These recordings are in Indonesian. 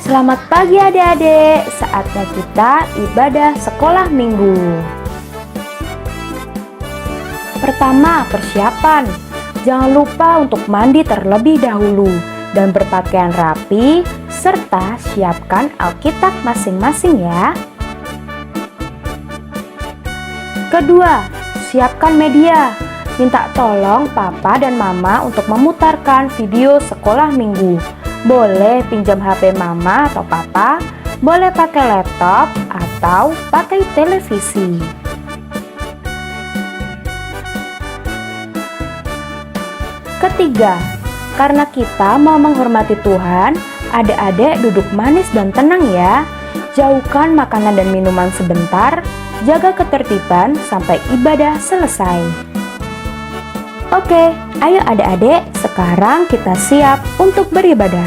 Selamat pagi adik-adik, saatnya kita ibadah sekolah minggu. Pertama, persiapan. Jangan lupa untuk mandi terlebih dahulu dan berpakaian rapi, serta siapkan Alkitab masing-masing ya. Kedua, siapkan media. Minta tolong papa dan mama untuk memutarkan video sekolah minggu. Boleh pinjam HP mama atau papa, boleh pakai laptop atau pakai televisi. Ketiga, karena kita mau menghormati Tuhan, adik-adik duduk manis dan tenang ya. Jauhkan makanan dan minuman sebentar, jaga ketertiban sampai ibadah selesai. Oke, ayo adik-adik, sekarang kita siap untuk beribadah.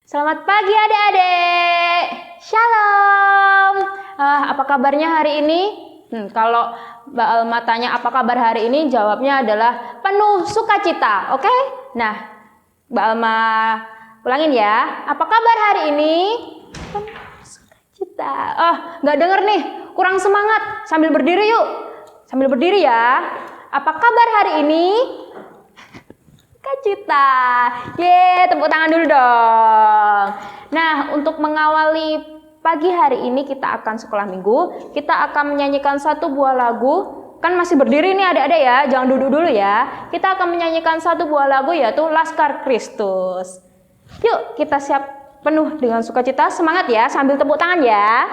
Selamat pagi adik-adik, Shalom. Apa kabarnya hari ini? Kalau Mbak Alma tanya apa kabar hari ini, jawabnya adalah penuh sukacita. Oke? Nah, Mbak Alma ulangin ya. Apa kabar hari ini? Penuh sukacita. Nggak denger nih, kurang semangat. Sambil berdiri yuk. Sambil berdiri ya. Apa kabar hari ini? Sukacita. Tepuk tangan dulu dong. Nah, untuk mengawali pagi hari ini kita akan sekolah minggu, kita akan menyanyikan satu buah lagu. Kan masih berdiri nih adik-adik ya, jangan duduk dulu ya. Kita akan menyanyikan satu buah lagu yaitu Laskar Kristus. Yuk kita siap penuh dengan sukacita, semangat ya, sambil tepuk tangan ya.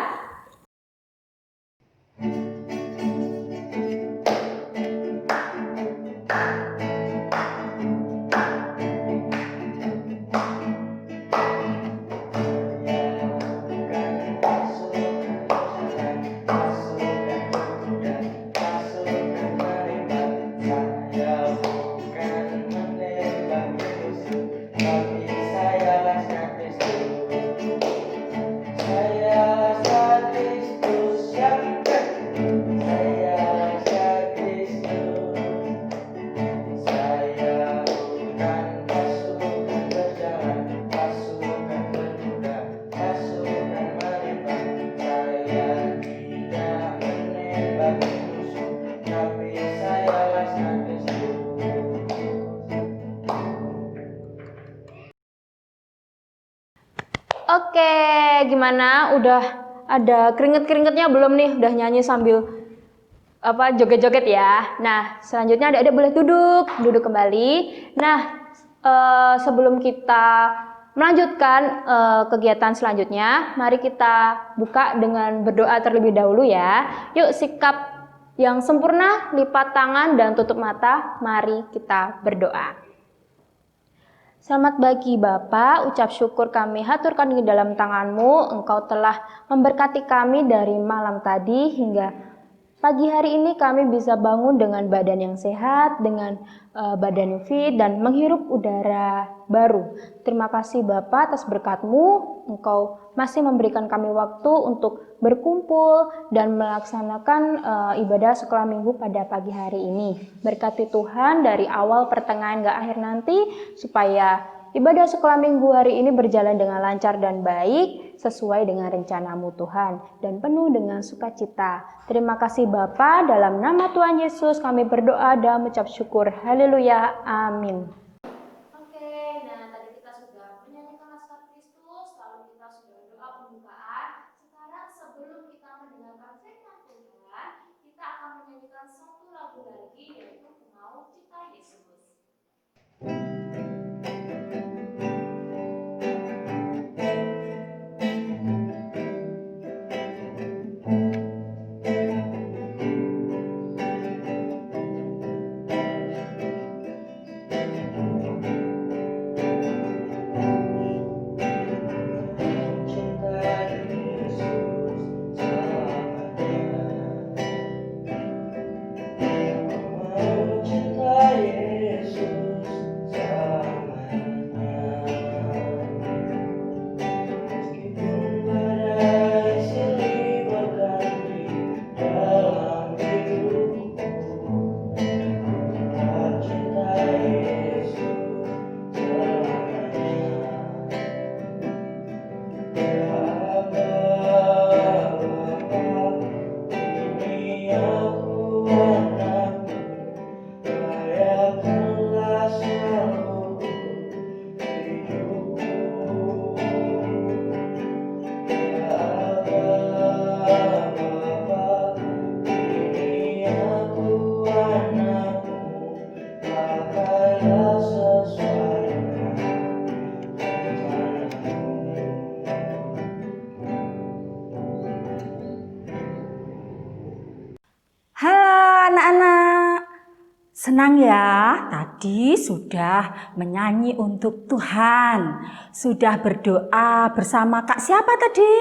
Oke, gimana? Udah ada keringet-keringetnya belum nih? Udah nyanyi sambil joget-joget ya. Nah, selanjutnya adik-adik boleh duduk kembali. Nah, sebelum kita melanjutkan kegiatan selanjutnya, mari kita buka dengan berdoa terlebih dahulu ya. Yuk sikap yang sempurna, lipat tangan dan tutup mata. Mari kita berdoa. Selamat pagi Bapa, ucap syukur kami haturkan di dalam tangan-Mu. Engkau telah memberkati kami dari malam tadi hingga pagi hari ini kami bisa bangun dengan badan yang sehat, dengan badan yang fit dan menghirup udara baru. Terima kasih Bapa atas berkat-Mu. Engkau masih memberikan kami waktu untuk berkumpul dan melaksanakan ibadah sekolah minggu pada pagi hari ini. Berkati Tuhan dari awal, pertengahan, hingga akhir nanti, supaya ibadah sekolah minggu hari ini berjalan dengan lancar dan baik, sesuai dengan rencana-Mu Tuhan, dan penuh dengan sukacita. Terima kasih Bapa, dalam nama Tuhan Yesus kami berdoa dan mengucap syukur. Haleluya, amin. Sebelum kita mendengarkan firman Tuhan, kita akan menyanyikan satu lagu lagi, yaitu Pengau Cipta Yesus. Senang ya, tadi sudah menyanyi untuk Tuhan, sudah berdoa bersama Kak siapa tadi?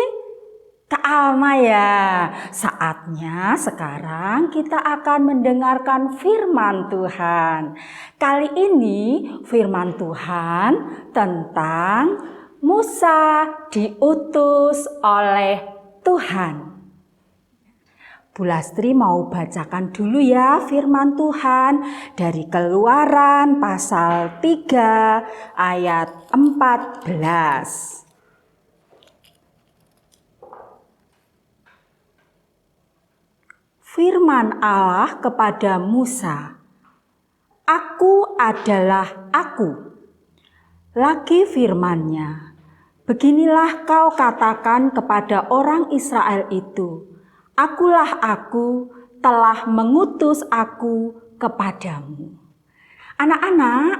Kak Alma ya. Saatnya sekarang kita akan mendengarkan firman Tuhan. Kali ini firman Tuhan tentang Musa diutus oleh Tuhan. Bu Lastri mau bacakan dulu ya firman Tuhan dari Keluaran pasal 3 ayat 14. Firman Allah kepada Musa, "Aku adalah Aku." Lagi firman-Nya, "Beginilah kau katakan kepada orang Israel itu, Akulah Aku, telah mengutus Aku kepadamu." Anak-anak,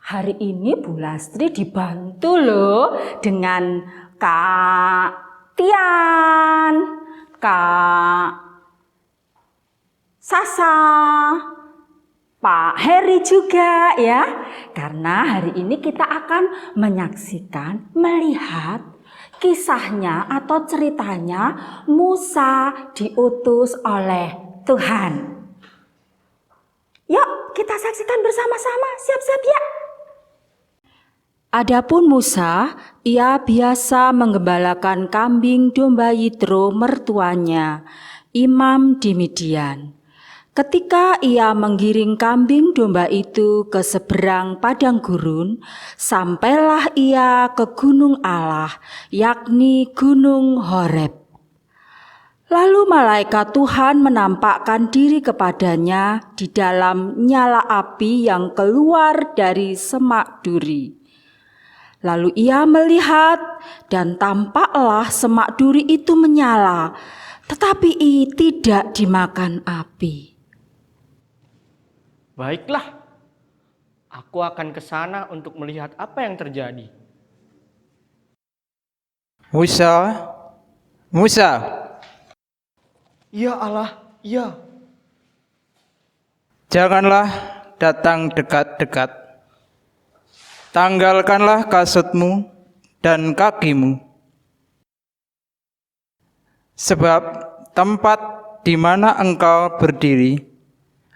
hari ini Bu Lastri dibantu loh dengan Kak Tian, Kak Sasa, Pak Heri juga ya. Karena hari ini kita akan menyaksikan, melihat kisahnya atau ceritanya Musa diutus oleh Tuhan. Yuk kita saksikan bersama-sama, siap-siap ya. Adapun Musa, ia biasa menggembalakan kambing domba Yitro mertuanya, imam di Midian. Ketika ia menggiring kambing domba itu ke seberang padang gurun, sampailah ia ke gunung Allah, yakni gunung Horeb. Lalu malaikat Tuhan menampakkan diri kepadanya di dalam nyala api yang keluar dari semak duri. Lalu ia melihat dan tampaklah semak duri itu menyala, tetapi tidak dimakan api. Baiklah, aku akan ke sana untuk melihat apa yang terjadi. Musa, Musa. Ya Allah, ya. Janganlah datang dekat-dekat. Tanggalkanlah kasutmu dan kakimu. Sebab tempat di mana engkau berdiri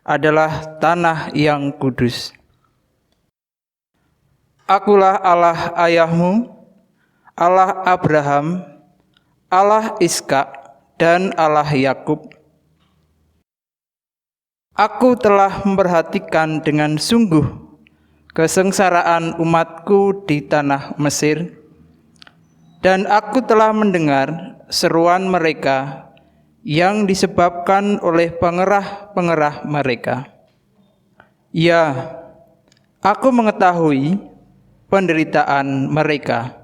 adalah tanah yang kudus. Akulah Allah ayahmu, Allah Abraham, Allah Ishak, dan Allah Yakub. Aku telah memperhatikan dengan sungguh kesengsaraan umatku di tanah Mesir, dan aku telah mendengar seruan mereka yang disebabkan oleh pengerah-pengerah mereka. Ya, aku mengetahui penderitaan mereka.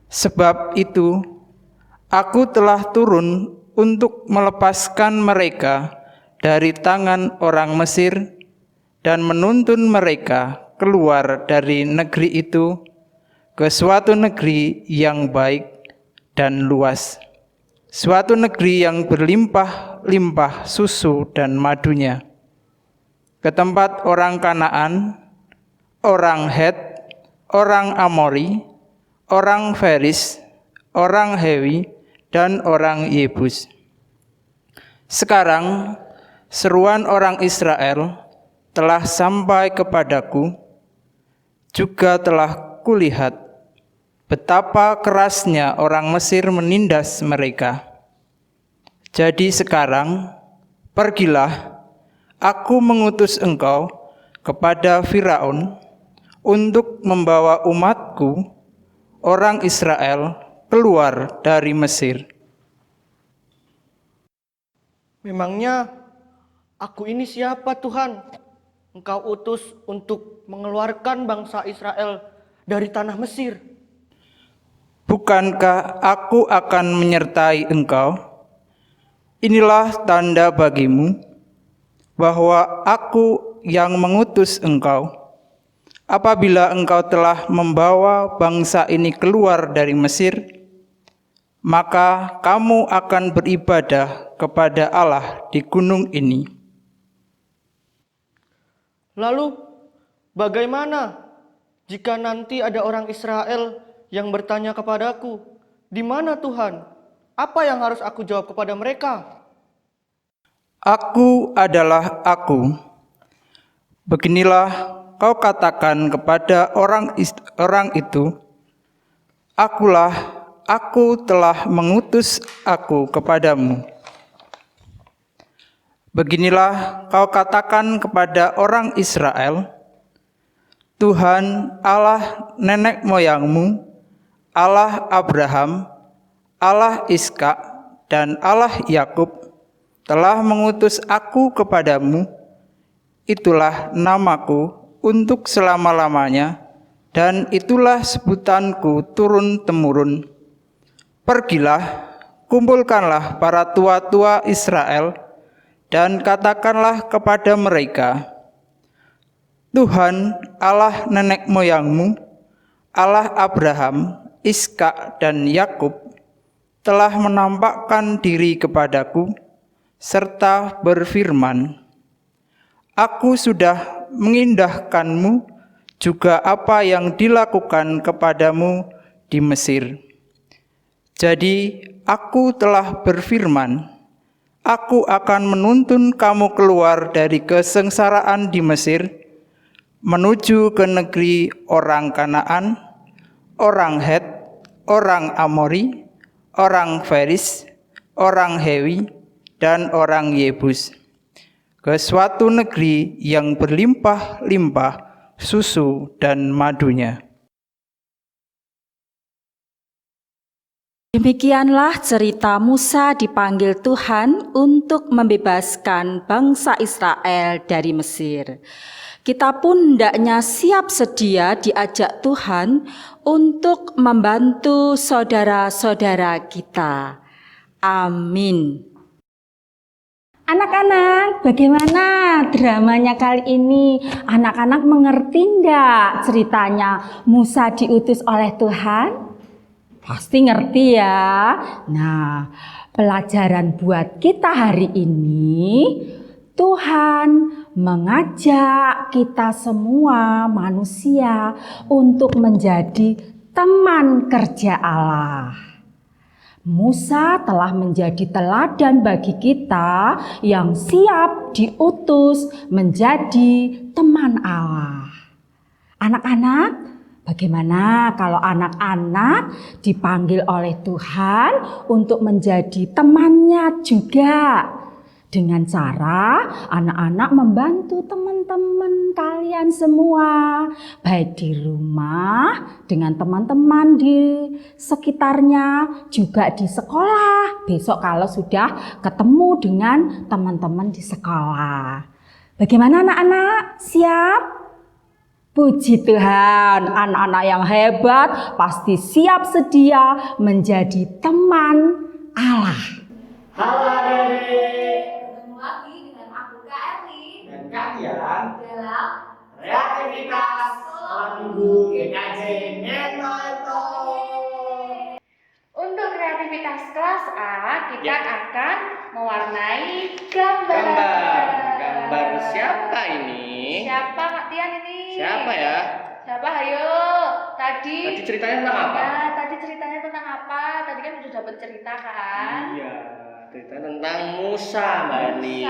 Sebab itu, aku telah turun untuk melepaskan mereka dari tangan orang Mesir dan menuntun mereka keluar dari negeri itu ke suatu negeri yang baik dan luas, suatu negeri yang berlimpah-limpah susu dan madunya, ke tempat orang Kanaan, orang Het, orang Amori, orang Feris, orang Hewi, dan orang Yebus. Sekarang seruan orang Israel telah sampai kepadaku, juga telah kulihat betapa kerasnya orang Mesir menindas mereka. Jadi sekarang, pergilah, aku mengutus engkau kepada Firaun untuk membawa umatku, orang Israel, keluar dari Mesir. Memangnya aku ini siapa, Tuhan? Engkau utus untuk mengeluarkan bangsa Israel dari tanah Mesir. Bukankah aku akan menyertai engkau? Inilah tanda bagimu bahwa aku yang mengutus engkau. Apabila engkau telah membawa bangsa ini keluar dari Mesir, maka kamu akan beribadah kepada Allah di gunung ini. Lalu bagaimana jika nanti ada orang Israel yang bertanya kepadaku, "Di mana Tuhan?" Apa yang harus aku jawab kepada mereka? Aku adalah aku. Beginilah kau katakan kepada orang itu, Akulah, aku telah mengutus aku kepadamu. Beginilah kau katakan kepada orang Israel, Tuhan Allah nenek moyangmu, Allah Abraham, Allah Ishak, dan Allah Yakub telah mengutus aku kepadamu. Itulah namaku untuk selama-lamanya, dan itulah sebutanku turun-temurun. Pergilah, kumpulkanlah para tua-tua Israel, dan katakanlah kepada mereka, Tuhan Allah nenek moyangmu, Allah Abraham, Ishak, dan Yakub telah menampakkan diri kepadaku, serta berfirman, Aku sudah mengindahkanmu juga apa yang dilakukan kepadamu di Mesir. Jadi aku telah berfirman, aku akan menuntun kamu keluar dari kesengsaraan di Mesir, menuju ke negeri orang Kanaan, orang Het, orang Amori, orang Feris, orang Hewi, dan orang Yebus, ke suatu negeri yang berlimpah-limpah susu dan madunya. Demikianlah cerita Musa dipanggil Tuhan untuk membebaskan bangsa Israel dari Mesir. Kita pun hendaknya siap sedia diajak Tuhan untuk membantu saudara-saudara kita. Amin. Anak-anak, bagaimana dramanya kali ini? Anak-anak mengerti enggak ceritanya Musa diutus oleh Tuhan? Pasti ngerti ya. Nah, pelajaran buat kita hari ini, Tuhan mengajak kita semua manusia untuk menjadi teman kerja Allah. Musa telah menjadi teladan bagi kita yang siap diutus menjadi teman Allah. Anak-anak, bagaimana kalau anak-anak dipanggil oleh Tuhan untuk menjadi temannya juga? Dengan cara anak-anak membantu teman-teman kalian semua, baik di rumah, dengan teman-teman di sekitarnya, juga di sekolah. Besok kalau sudah ketemu dengan teman-teman di sekolah. Bagaimana anak-anak? Siap? Puji Tuhan, anak-anak yang hebat pasti siap sedia menjadi teman Allah. Halo adik-adik. Lagi dengan aku Kak Erlin Dan kalian dalam kreativitas sekolah minggu GKJ Netoto. Untuk kreativitas kelas A kita akan mewarnai gambar. Gambar siapa ini? Siapa Kak Tian ini? Siapa ya? Siapa? Ayo. Tadi ceritanya tentang apa? Ya, tadi ceritanya tentang apa? Tadi kan udah dapat cerita kan? Iya, cerita tentang Musa, Mbak Erlin.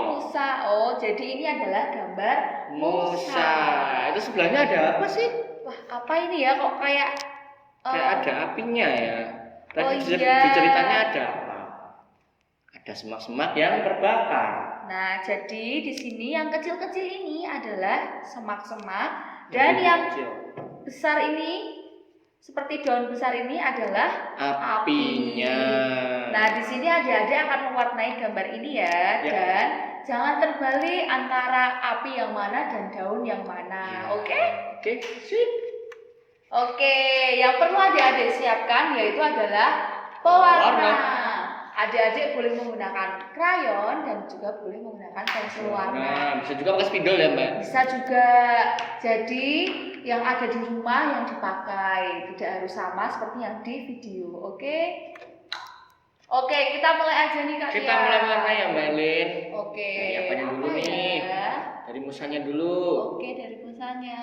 Musa. Oh, jadi ini adalah gambar Musa. Itu sebelahnya ada apa sih? Wah, apa ini ya? Kok kayak Kayak ada apinya ya. Tadi iya. di ceritanya ada apa? Ada semak-semak yang terbakar. Nah, jadi di sini yang kecil-kecil ini adalah semak-semak dan yang besar ini seperti daun besar ini adalah apinya. Nah, di sini adik-adik akan mewarnai gambar ini ya. Dan jangan terbalik antara api yang mana dan daun yang mana. Oke? Oke, sip. Oke, yang perlu adik-adik siapkan yaitu adalah pewarna. Adik-adik boleh menggunakan krayon dan juga boleh menggunakan pensil warna. Nah, bisa juga pakai spidol ya, Mbak? Bisa juga. Jadi yang ada di rumah yang dipakai, tidak harus sama seperti yang di video. Oke? Oke, kita mulai aja nih Kak. Kita mulai warna ya, Mbak Erlin. Oke. Nah, yang dulu nih. Ya? Dari musanya dulu. Oke, dari pusanya.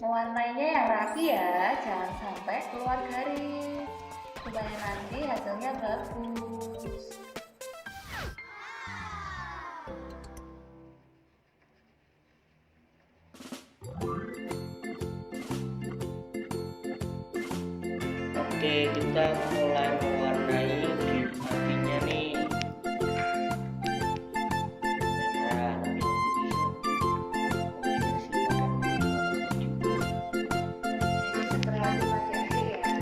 Mewarnainya yang rapi ya, jangan sampai keluar garis. Supaya nanti hasilnya bagus. Oke, kita mulai mewarnai di apinya nih. Nah, tapi bisa Jadi setelah dipakai air ya.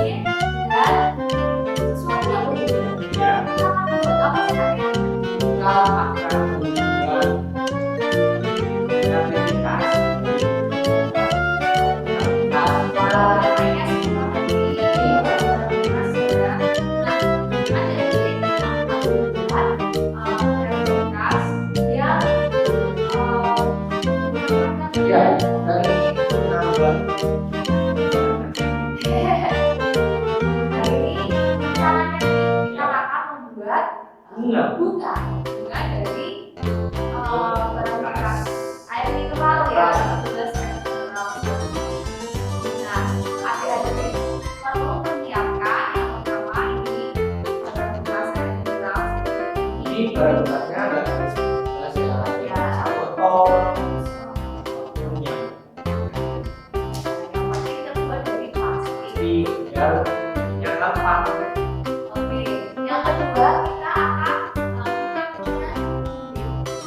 ini dan sesuatu yang berbeda. Kita akan membuat apa sebenarnya? Kalau akan membuat kreativitas ya dari menambah bunga dari barang bekas air mineral ya, gelas mineral. Nah, adik-adik perlu menyiapkan yang pertama ini barang bekas air mineral seperti ini baru bekasnya ada gelas ya, botol punya yang penting terbuat dari plastik. biar yang gampang. Oke, yang kedua kita akan melakukan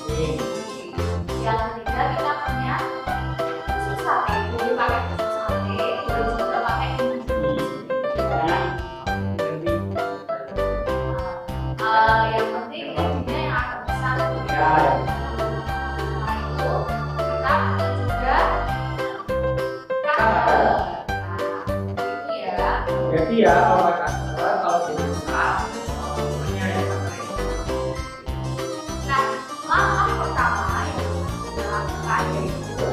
Ini yang ketiga kita punya tusuk sate, boleh pakai tusuk sate, boleh juga pakai bumbu. Yang penting ininya yang agak besar. ya Nah itu kita punya juga cutter. Nah itu ya. jadi ya kalau pakai kalau bisa punya yang sampai Nah langkah pertama yang harus kita lakukan yaitu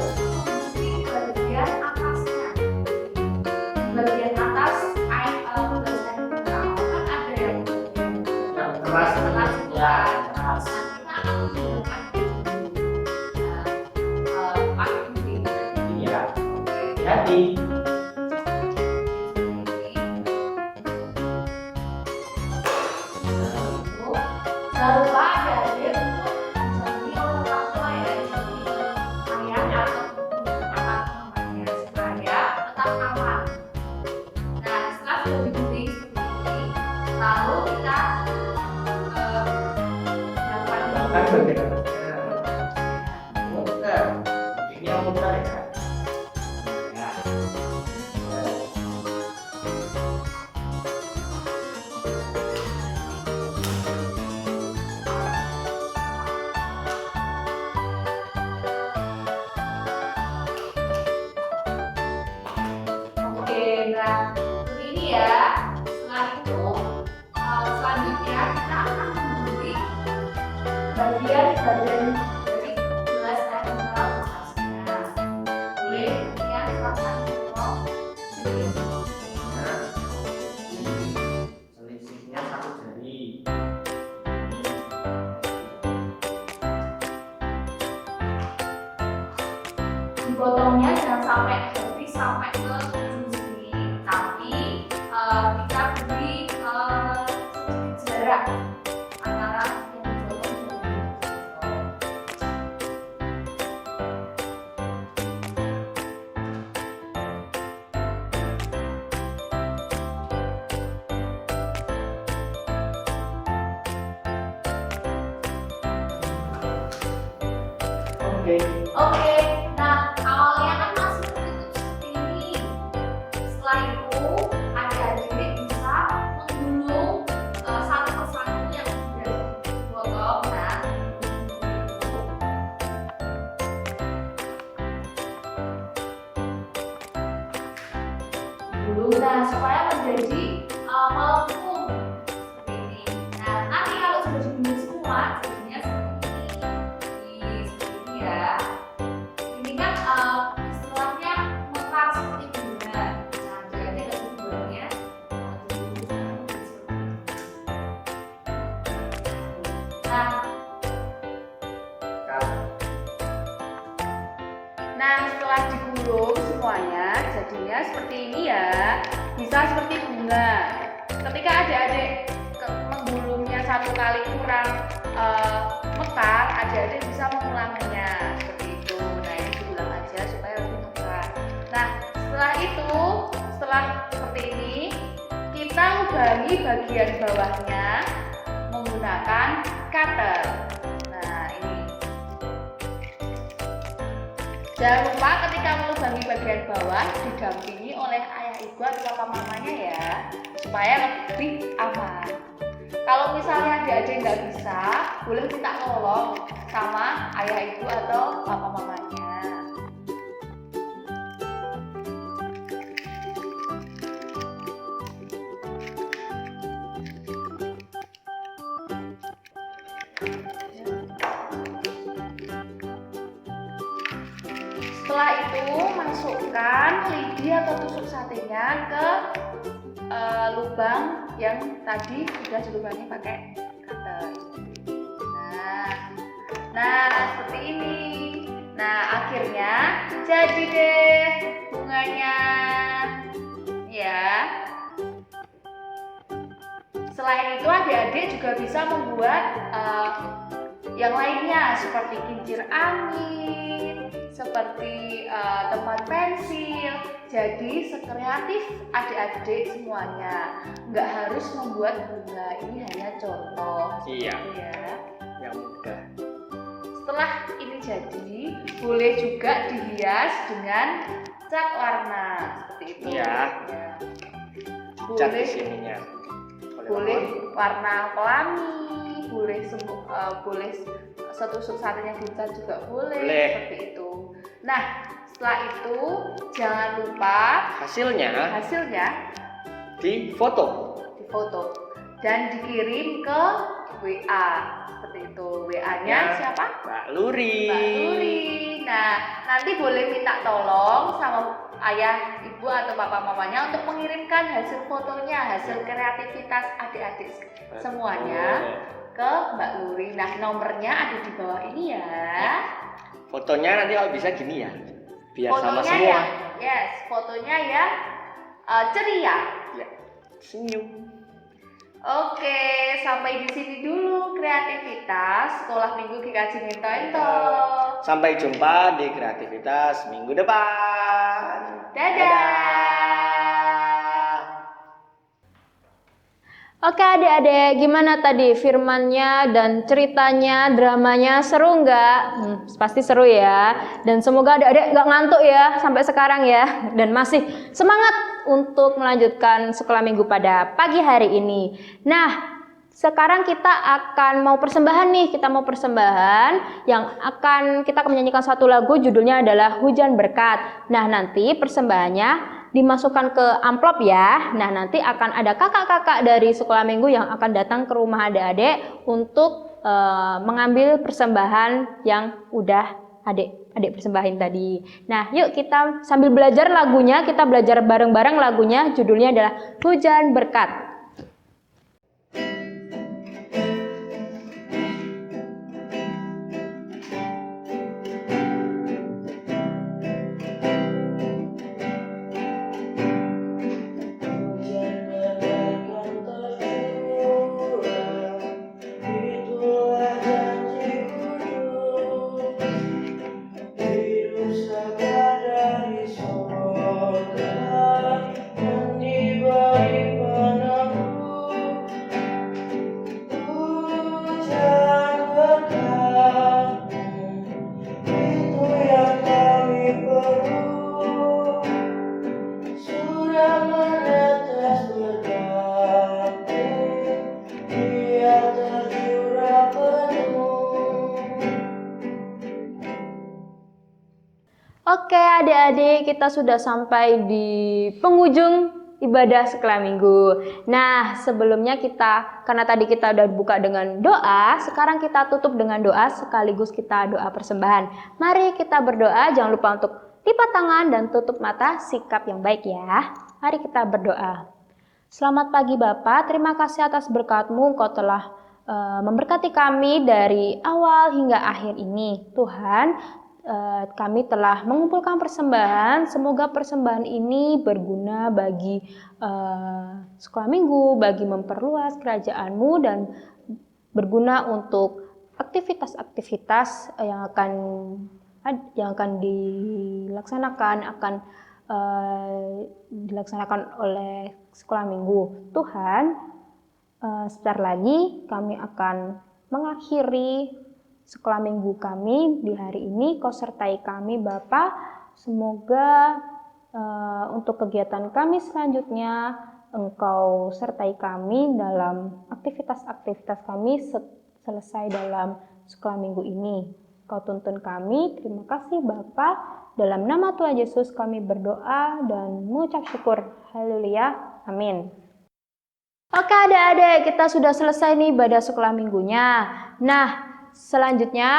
memilih bagian atasnya. Bagian atas air gelas air mineral kan ada yang keras keras ya bukan. keras Nah, kita akan menggunakan pakai gunting. iya jadi Jangan lupa adik-adik untuk menjadi orang tua ya, jadi ayah atau teman-temannya supaya tetap aman. Nah, setelah sudah digunting seperti ini, lalu kita kan melakukan bagian muter ini yang muter ya ya Oke, nah seperti ini ya. Setelah itu selanjutnya kita akan mengunting bagian dari gelas air mineral atasnya. Boleh kemudian silakan potong sedikit. selisihnya 1 jari Dipotongnya jangan sampai habis sampai ke ujung sini, tapi kita beri sedikit jarak antara yang dipotong dan yang dipotong. oke Oke, nah awalnya kan masih tertutup seperti ini. Setelah itu adik-adik bisa menggulung satu persatu yang sudah dipotong. Nah, gulung. Nah supaya menjadi melengkung seperti ini. Nah nanti kalau sudah digulung semua jadinya seperti ini. Seperti ini ya. Ini kan istilahnya mekar seperti bunga. Nah, jadi ada bunganya. Nah, setelah digulung semuanya jadinya seperti ini ya. Bisa seperti bunga. Ketika adik-adik menggulungnya satu kali kurang mekar, adik-adik bisa mengulanginya seperti itu. Nah, ini diulang aja supaya lebih mekar. Nah, setelah itu, setelah seperti ini, kita ubangi bagian bawahnya menggunakan cutter. Nah, ini. Jangan lupa ketika melubangi bagian bawah didampingi oleh ayah ibu. ibu atau papa mamanya ya, supaya lebih aman. Kalau misalnya adik-adik nggak bisa, boleh minta tolong sama ayah ibu atau papa mamanya. Setelah itu masukkan lidi atau tusuk satenya ke lubang yang tadi sudah dilubangi pakai cutter. Nah seperti ini. Nah akhirnya jadi deh bunganya, ya. Selain itu adik-adik juga bisa membuat yang lainnya seperti kincir angin, seperti tempat pensil. Jadi sekreatif adik-adik semuanya, nggak harus membuat bunga, ini hanya contoh. Iya. Gitu ya. Yang mudah. Setelah ini jadi, boleh juga dihias dengan cat warna seperti itu. Iya. Ya. Cat di Boleh, sininya. boleh warna pelangi, boleh setusuk satenya dicat juga boleh. Seperti itu. Nah, setelah itu jangan lupa Hasilnya di foto dan dikirim ke WA seperti itu. WA-nya Ya. siapa? Mbak Luri. Mbak Luri. Nah, nanti boleh minta tolong sama ayah, ibu atau papa mamanya untuk mengirimkan hasil fotonya, hasil kreativitas adik-adik semuanya ke Mbak Luri. Nah, nomornya ada di bawah ini ya. Fotonya nanti kalau bisa gini ya, biar sama Fotonya semua. ya, fotonya ya ceria. Ya, senyum. Oke, sampai di sini dulu kreativitas sekolah minggu GKJ Minto Ento. Sampai jumpa di kreativitas minggu depan. Dadah. Oke adik-adik, gimana tadi firmannya dan ceritanya, dramanya seru nggak? Pasti seru ya. Dan semoga adik-adik nggak ngantuk ya sampai sekarang ya. Dan masih semangat untuk melanjutkan sekolah minggu pada pagi hari ini. Nah, sekarang kita akan mau persembahan nih. Kita mau persembahan yang kita akan menyanyikan satu lagu, judulnya adalah Hujan Berkat. Nah, nanti persembahannya dimasukkan ke amplop ya. Nah, nanti akan ada kakak-kakak dari sekolah minggu yang akan datang ke rumah adik-adik untuk mengambil persembahan yang udah adik persembahin tadi. Nah, yuk kita sambil belajar lagunya, kita belajar bareng-bareng lagunya. Judulnya adalah Hujan Berkat. Oke adik-adik, kita sudah sampai di penghujung ibadah sekolah minggu. Nah, sebelumnya karena tadi kita udah buka dengan doa, sekarang kita tutup dengan doa sekaligus kita doa persembahan. Mari kita berdoa, jangan lupa untuk lipat tangan dan tutup mata, sikap yang baik ya. Mari kita berdoa. Selamat pagi Bapak, terima kasih atas berkat-Mu, Engkau telah memberkati kami dari awal hingga akhir ini. Tuhan, kami telah mengumpulkan persembahan, semoga persembahan ini berguna bagi sekolah minggu, bagi memperluas kerajaan-Mu dan berguna untuk aktivitas-aktivitas yang akan dilaksanakan oleh sekolah minggu. Tuhan, sebentar lagi kami akan mengakhiri sekolah minggu kami di hari ini. Kau sertai kami Bapa, semoga untuk kegiatan kami selanjutnya, Engkau sertai kami dalam aktivitas-aktivitas kami selesai dalam sekolah minggu ini. Kau tuntun kami. Terima kasih Bapa. Dalam nama Tuhan Yesus kami berdoa dan mengucap syukur. Haleluya. Amin. Oke adik-adik, kita sudah selesai nih ibadah sekolah minggunya. Nah, selanjutnya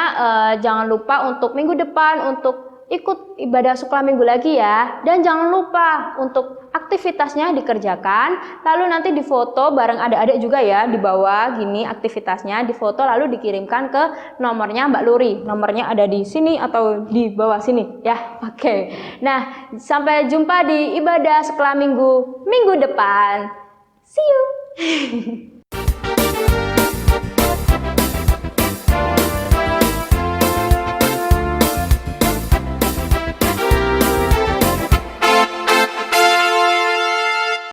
jangan lupa untuk minggu depan untuk ikut ibadah sekolah minggu lagi ya. Dan jangan lupa untuk aktivitasnya dikerjakan, lalu nanti difoto bareng adik-adik juga ya, di bawah gini aktivitasnya, difoto lalu dikirimkan ke nomornya Mbak Luri. Nomornya ada di sini atau di bawah sini ya. Oke. Nah, sampai jumpa di ibadah sekolah minggu depan. See you.